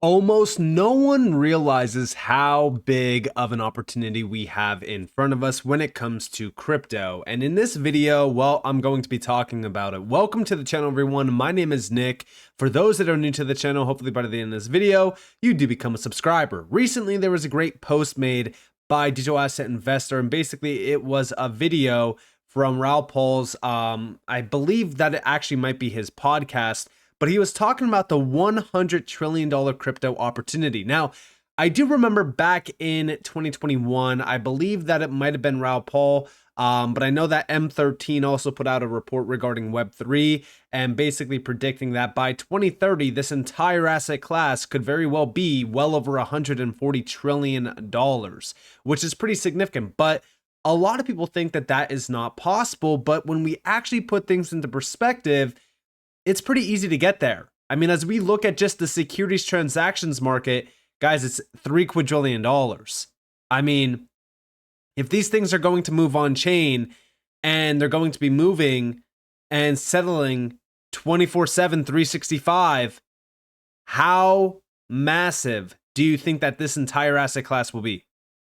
Almost no one realizes how big of an opportunity we have in front of us when it comes to crypto. And in this video, well, I'm going to be talking about it. Welcome to the channel, everyone. My name is Nick. For those that are new to the channel, hopefully by the end of this video, you do become a subscriber. Recently, there was a great post made by Digital Asset Investor, and basically it was a video from Raoul Paul's, I believe that it actually might be his podcast, but he was talking about the $100 trillion crypto opportunity. Now, I do remember back in 2021, I believe that it might have been Raoul Paul, but I know that M13 also put out a report regarding Web3 and basically predicting that by 2030, this entire asset class could very well be well over $140 trillion, which is pretty significant. But a lot of people think that that is not possible. But when we actually put things into perspective, it's pretty easy to get there. I mean, as we look at just the securities transactions market, guys, it's $3 quadrillion. I mean, if these things are going to move on chain and they're going to be moving and settling 24/7, 365, how massive do you think that this entire asset class will be?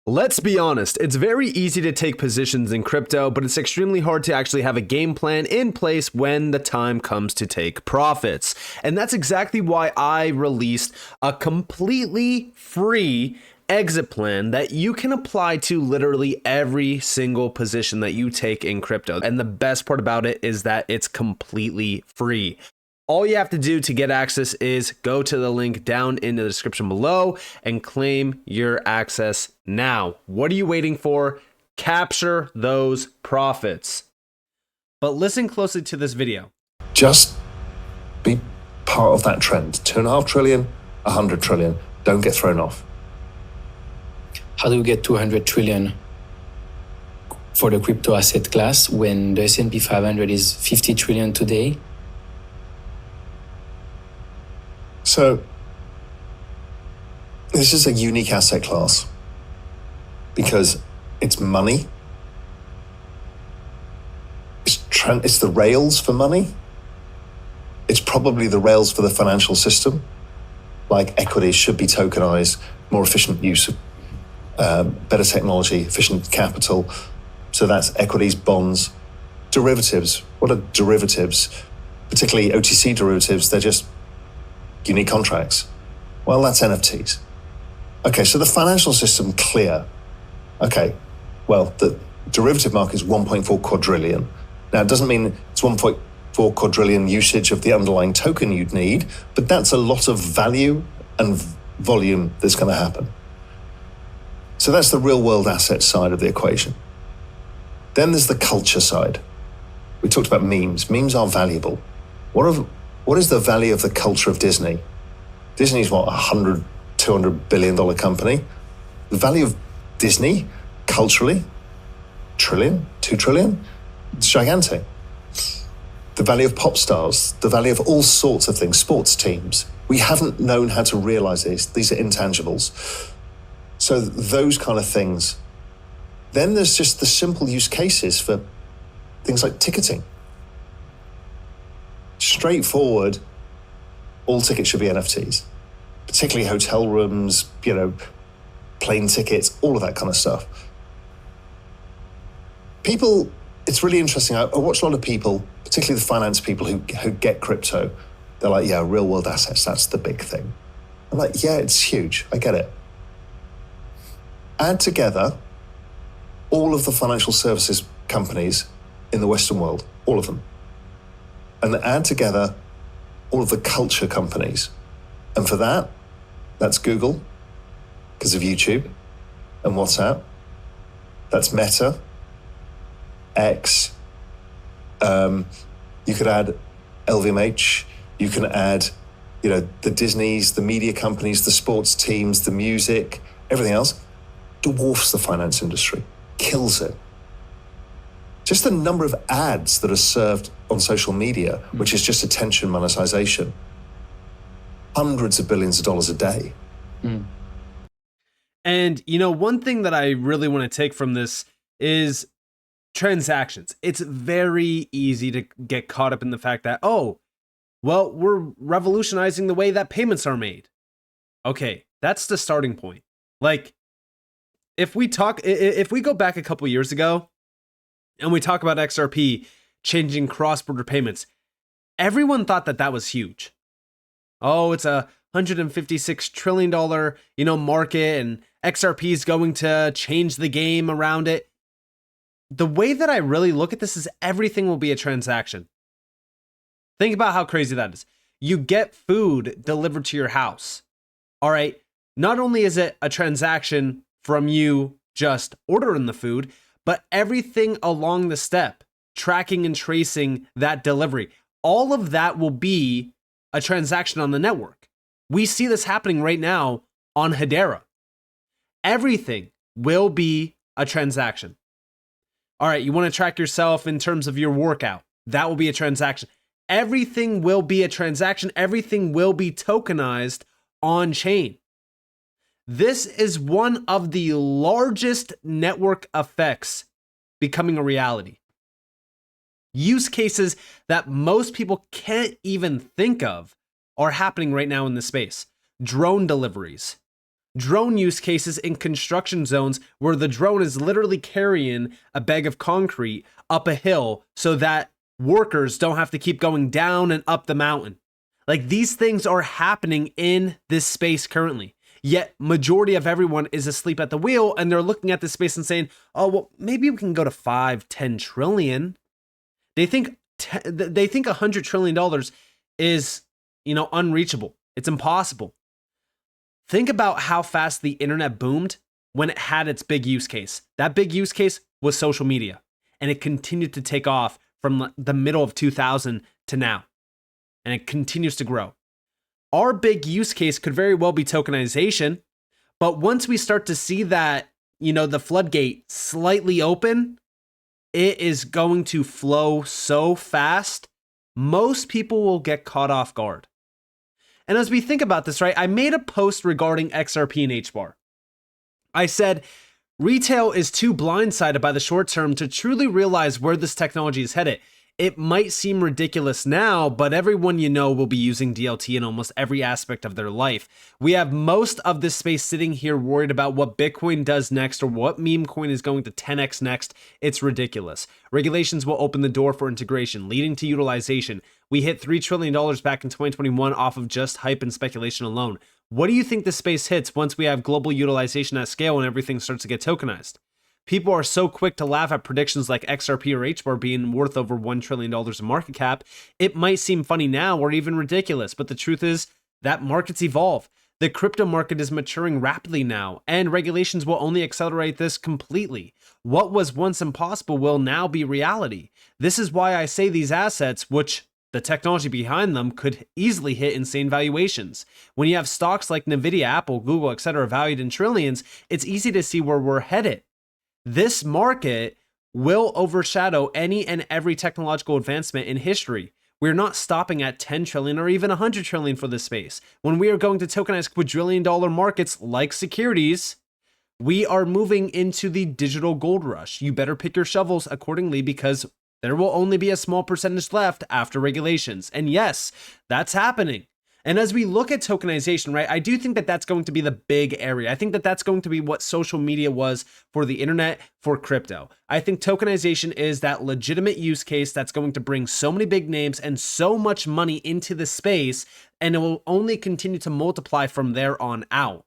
Let's be honest, it's very easy to take positions in crypto, but it's extremely hard to actually have a game plan in place when the time comes to take profits. And that's exactly why I released a completely free exit plan that you can apply to literally every single position that you take in crypto. And the best part about it is that it's completely free. All you have to do to get access is go to the link down in the description below and claim your access now. What are you waiting for? Capture those profits. But listen closely to this video. Just be part of that trend. 2.5 trillion, 100 trillion. Don't get thrown off. How do you get 200 trillion for the crypto asset class when the S&P 500 is 50 trillion today? So this is a unique asset class because it's money. It's the rails for money. It's probably the rails for the financial system. Like equities should be tokenized, more efficient use of better technology, efficient capital. So that's equities, bonds, derivatives. What are derivatives? Particularly OTC derivatives, they're just unique contracts. Well, that's NFTs. Okay, so the financial system clear. Okay, well, the derivative market is 1.4 quadrillion. Now, it doesn't mean it's 1.4 quadrillion usage of the underlying token you'd need, but that's a lot of value and volume that's going to happen. So that's the real world asset side of the equation. Then there's the culture side. We talked about memes. Memes are valuable. What is the value of the culture of Disney? Disney's what, $100, $200 billion company? The value of Disney culturally, trillion, 2 trillion, it's gigantic. The value of pop stars, the value of all sorts of things, sports teams. We haven't known how to realize these. These are intangibles. So those kind of things. Then there's just the simple use cases for things like ticketing. Straightforward, all tickets should be NFTs, particularly hotel rooms, plane tickets, all of that kind of stuff. People, it's really interesting. I watch a lot of people, particularly the finance people who get crypto. They're like, yeah, real world assets, that's the big thing. I'm like, yeah, it's huge. I get it. Add together all of the financial services companies in the Western world, all of them. And add together all of the culture companies. And for that, that's Google, because of YouTube and WhatsApp. That's Meta, X. You could add LVMH. You can add, the Disneys, the media companies, the sports teams, the music, everything else dwarfs the finance industry, kills it. Just the number of ads that are served on social media, which is just attention monetization, hundreds of billions of dollars a day. And, one thing that I really want to take from this is transactions. It's very easy to get caught up in the fact that, oh, well, we're revolutionizing the way that payments are made. Okay, that's the starting point. Like, if we go back a couple years ago and we talk about XRP changing cross-border payments, everyone thought that that was huge. Oh, it's a $156 trillion, market, and XRP is going to change the game around it. The way that I really look at this is everything will be a transaction. Think about how crazy that is. You get food delivered to your house. All right. Not only is it a transaction from you just ordering the food, but everything along the step, tracking and tracing that delivery, all of that will be a transaction on the network. We see this happening right now on Hedera. Everything will be a transaction. All right, you want to track yourself in terms of your workout. That will be a transaction. Everything will be a transaction. Everything will be tokenized on chain. This is one of the largest network effects becoming a reality. Use cases that most people can't even think of are happening right now in this space. Drone deliveries. Drone use cases in construction zones where the drone is literally carrying a bag of concrete up a hill so that workers don't have to keep going down and up the mountain. Like, these things are happening in this space currently. Yet majority of everyone is asleep at the wheel and they're looking at this space and saying, oh, well, maybe we can go to 5-10 trillion. They think $100 trillion is, unreachable. It's impossible. Think about how fast the internet boomed when it had its big use case. That big use case was social media, and it continued to take off from the middle of 2000 to now, and it continues to grow. Our big use case could very well be tokenization, but once we start to see that, the floodgate slightly open, it is going to flow so fast, most people will get caught off guard. And as we think about this, right, I made a post regarding XRP and HBAR. I said, retail is too blindsided by the short term to truly realize where this technology is headed. It might seem ridiculous now, but everyone will be using DLT in almost every aspect of their life. We have most of this space sitting here worried about what Bitcoin does next or what meme coin is going to 10x next. It's ridiculous. Regulations will open the door for integration, leading to utilization. We hit $3 trillion back in 2021 off of just hype and speculation alone. What do you think the space hits once we have global utilization at scale and everything starts to get tokenized? People are so quick to laugh at predictions like XRP or HBAR being worth over $1 trillion in market cap. It might seem funny now or even ridiculous, but the truth is that markets evolve. The crypto market is maturing rapidly now, and regulations will only accelerate this completely. What was once impossible will now be reality. This is why I say these assets, which the technology behind them could easily hit insane valuations. When you have stocks like Nvidia, Apple, Google, etc. valued in trillions, it's easy to see where we're headed. This market will overshadow any and every technological advancement in history. We're not stopping at 10 trillion or even 100 trillion for this space. When we are going to tokenize quadrillion-dollar markets like securities, we are moving into the digital gold rush. You better pick your shovels accordingly because there will only be a small percentage left after regulations. And yes, that's happening. And as we look at tokenization, right, I do think that that's going to be the big area. I think that that's going to be what social media was for the internet, for crypto. I think tokenization is that legitimate use case that's going to bring so many big names and so much money into the space, and it will only continue to multiply from there on out.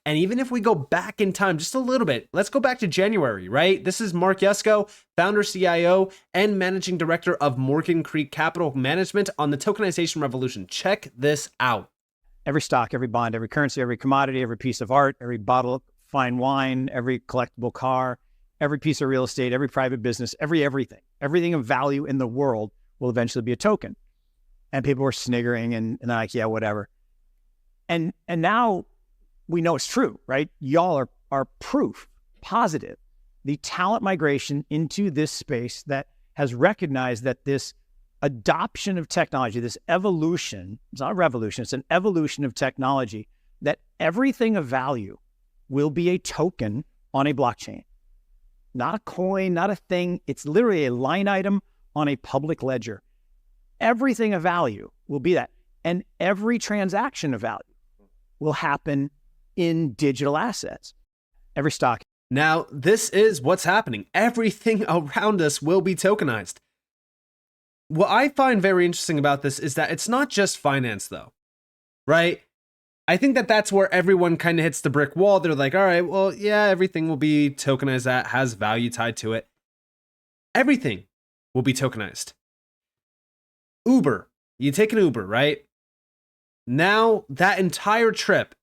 And even if we go back in time just a little bit, let's go back to January, right? This is Mark Yesko, founder, CIO, and managing director of Morgan Creek Capital Management on the tokenization revolution. Check this out. Every stock, every bond, every currency, every commodity, every piece of art, every bottle of fine wine, every collectible car, every piece of real estate, every private business, everything of value in the world will eventually be a token. And people were sniggering and like, yeah, whatever. And now we know it's true, right? Y'all are proof positive. The talent migration into this space that has recognized that this adoption of technology, this evolution, it's not a revolution, it's an evolution of technology, that everything of value will be a token on a blockchain. Not a coin, not a thing. It's literally a line item on a public ledger. Everything of value will be that. And every transaction of value will happen in digital assets. Every stock. Now, this is what's happening. Everything around us will be tokenized. What I find very interesting about this is that it's not just finance, though, right? I think that that's where everyone kind of hits the brick wall. They're like, all right, well, yeah, everything will be tokenized that has value tied to it. Everything will be tokenized. Uber, you take an Uber, right? Now that entire trip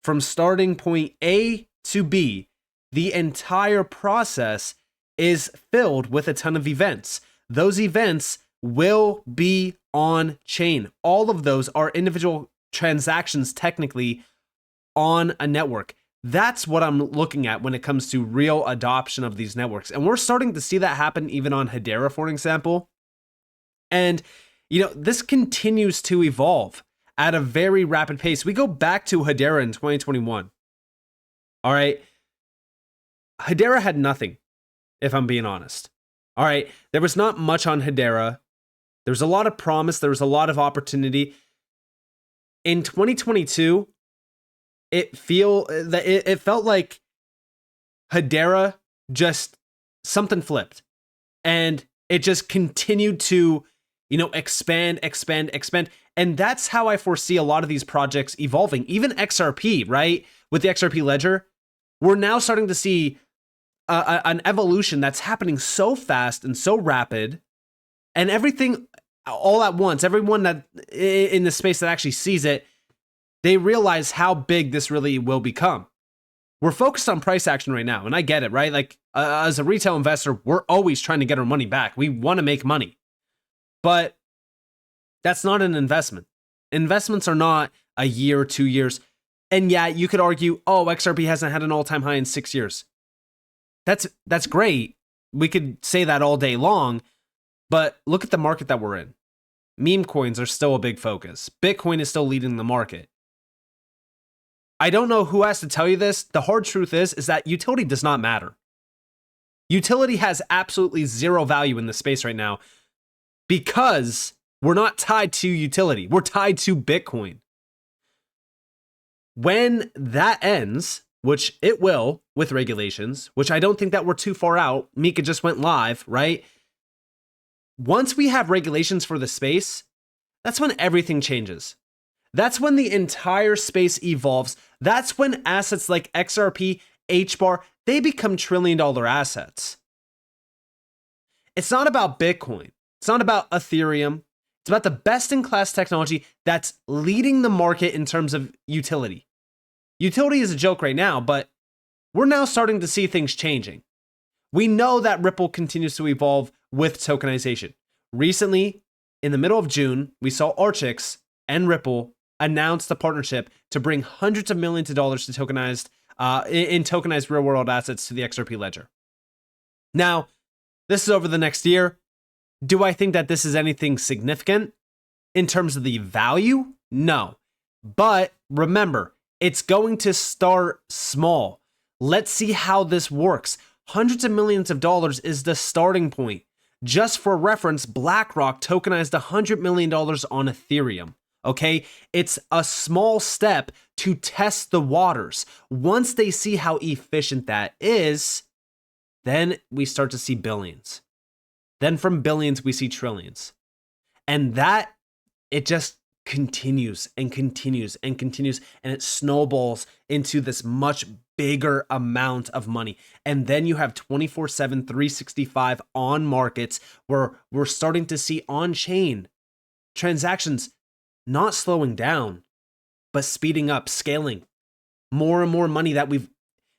from starting point A to B, the entire process is filled with a ton of events. Those events will be on chain. All of those are individual transactions technically on a network. That's what I'm looking at when it comes to real adoption of these networks. And we're starting to see that happen even on Hedera, for example. And, this continues to evolve at a very rapid pace. We go back to Hedera in 2021. All right. Hedera had nothing, if I'm being honest. All right. There was not much on Hedera. There was a lot of promise. There was a lot of opportunity. In 2022, it felt like Hedera just something flipped, and it just continued to, expand. And that's how I foresee a lot of these projects evolving. Even XRP, right? With the XRP ledger, we're now starting to see an evolution that's happening so fast and so rapid, and everything all at once. Everyone that in the space that actually sees it, they realize how big this really will become. We're focused on price action right now, and I get it, right? Like, as a retail investor, we're always trying to get our money back. We want to make money. But that's not an investment. Investments are not a year or 2 years. And yeah, you could argue, oh, XRP hasn't had an all-time high in 6 years. That's great. We could say that all day long, but look at the market that we're in. Meme coins are still a big focus. Bitcoin is still leading the market. I don't know who has to tell you this. The hard truth is that utility does not matter. Utility has absolutely zero value in this space right now because we're not tied to utility. We're tied to Bitcoin. When that ends, which it will with regulations, which I don't think that we're too far out. Mika just went live, right? Once we have regulations for the space, that's when everything changes. That's when the entire space evolves. That's when assets like XRP, HBAR, they become trillion-dollar assets. It's not about Bitcoin. It's not about Ethereum. It's about the best-in-class technology that's leading the market in terms of utility. Utility is a joke right now, but we're now starting to see things changing. We know that Ripple continues to evolve with tokenization. Recently, in the middle of June, we saw Archix and Ripple announce the partnership to bring hundreds of millions of dollars to tokenized real-world assets to the XRP ledger. Now, this is over the next year. Do I think that this is anything significant in terms of the value? No. But remember, it's going to start small. Let's see how this works. Hundreds of millions of dollars is the starting point. Just for reference, BlackRock tokenized $100 million on Ethereum. Okay, it's a small step to test the waters. Once they see how efficient that is, then we start to see billions. Then from billions, we see trillions. And that, it just continues and continues and continues, and it snowballs into this much bigger amount of money. And then you have 24/7, 365 on markets where we're starting to see on-chain transactions not slowing down, but speeding up, scaling. More and more money that we've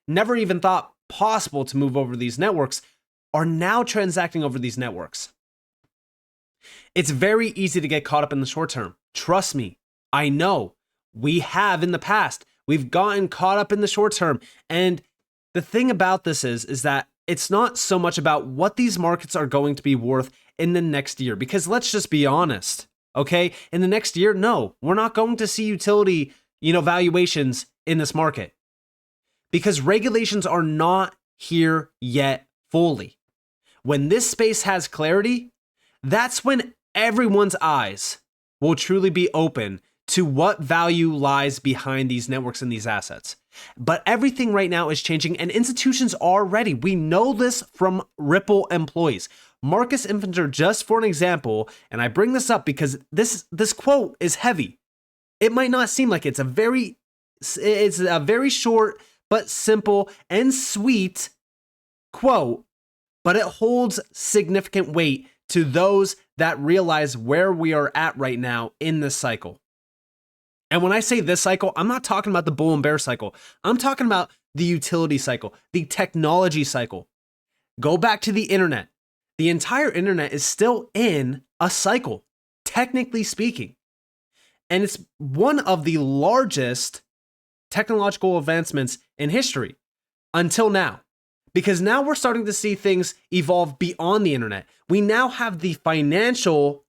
never even thought possible to move over these networks are now transacting over these networks. It's very easy to get caught up in the short term. Trust me, I know. We have in the past. We've gotten caught up in the short term. And the thing about this is that it's not so much about what these markets are going to be worth in the next year. Because let's just be honest, okay? In the next year, no, we're not going to see utility, valuations in this market. Because regulations are not here yet fully. When this space has clarity, that's when everyone's eyes will truly be open to what value lies behind these networks and these assets. But everything right now is changing, and institutions are ready. We know this from Ripple employees. Marcus Infinger, just for an example, and I bring this up because this quote is heavy. It might not seem like it's a very short but simple and sweet quote, but it holds significant weight to those that realize where we are at right now in this cycle. And when I say this cycle, I'm not talking about the bull and bear cycle. I'm talking about the utility cycle, the technology cycle. Go back to the internet. The entire internet is still in a cycle, technically speaking. And it's one of the largest technological advancements in history until now. Because now we're starting to see things evolve beyond the internet. We now have the financial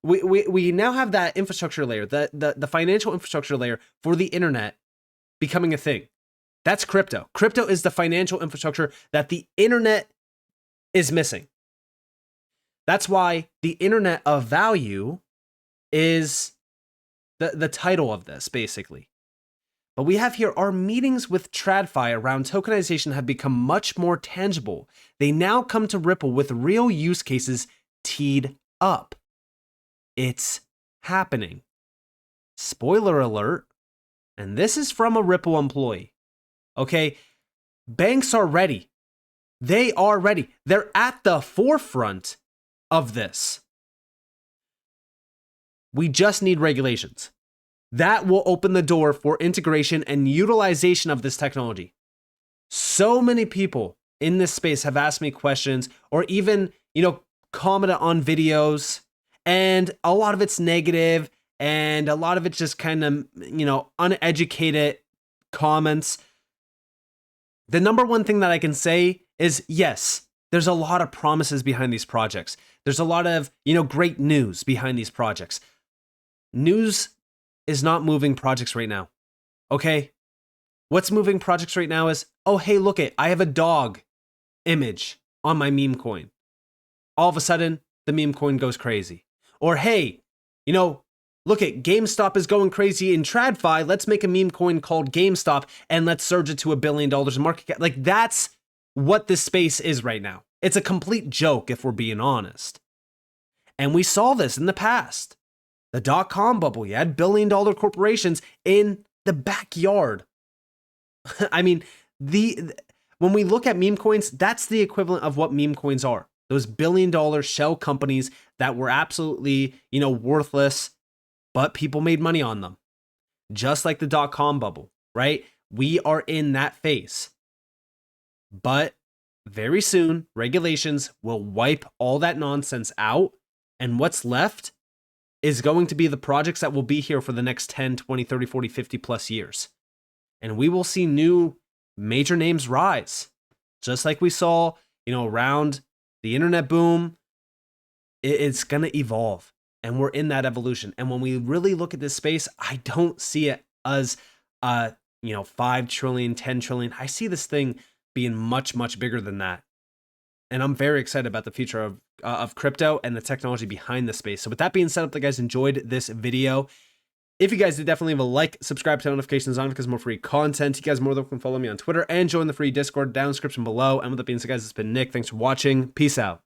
we now have that infrastructure layer, the financial infrastructure layer for the internet becoming a thing. That's crypto. Crypto is the financial infrastructure that the internet is missing. That's why the internet of value is the title of this, basically. But we have here our meetings with TradFi around tokenization have become much more tangible. They now come to Ripple with real use cases teed up. It's happening. Spoiler alert, and this is from a Ripple employee. Okay, banks are ready. They are ready. They're at the forefront of this. We just need regulations. That will open the door for integration and utilization of this technology. So many people in this space have asked me questions or even, commented on videos, and a lot of it's negative and a lot of it's just kind of, uneducated comments. The number one thing that I can say is yes, there's a lot of promises behind these projects. There's a lot of, great news behind these projects. News is not moving projects right now. Okay? What's moving projects right now is, oh, hey, look it, I have a dog image on my meme coin. All of a sudden, the meme coin goes crazy. Or hey, look it, GameStop is going crazy in TradFi. Let's make a meme coin called GameStop and let's surge it to $1 billion in market cap. Like, that's what this space is right now. It's a complete joke if we're being honest. And we saw this in the past. The dot-com bubble, you had billion-dollar corporations in the backyard. I mean, when we look at meme coins, that's the equivalent of what meme coins are. Those billion-dollar shell companies that were absolutely, worthless, but people made money on them. Just like the dot-com bubble, right? We are in that phase. But very soon, regulations will wipe all that nonsense out, and what's left is going to be the projects that will be here for the next 10, 20, 30, 40, 50 plus years. And we will see new major names rise. Just like we saw, around the internet boom, it's going to evolve. And we're in that evolution. And when we really look at this space, I don't see it as, 5 trillion, 10 trillion. I see this thing being much, much bigger than that. And I'm very excited about the future of crypto and the technology behind the space. So with that being said, I hope you guys enjoyed this video. If you guys did, definitely leave a like, subscribe to notifications on because more free content. You guys more than welcome to follow me on Twitter and join the free Discord down in the description below. And with that being said, guys, it's been Nick. Thanks for watching. Peace out.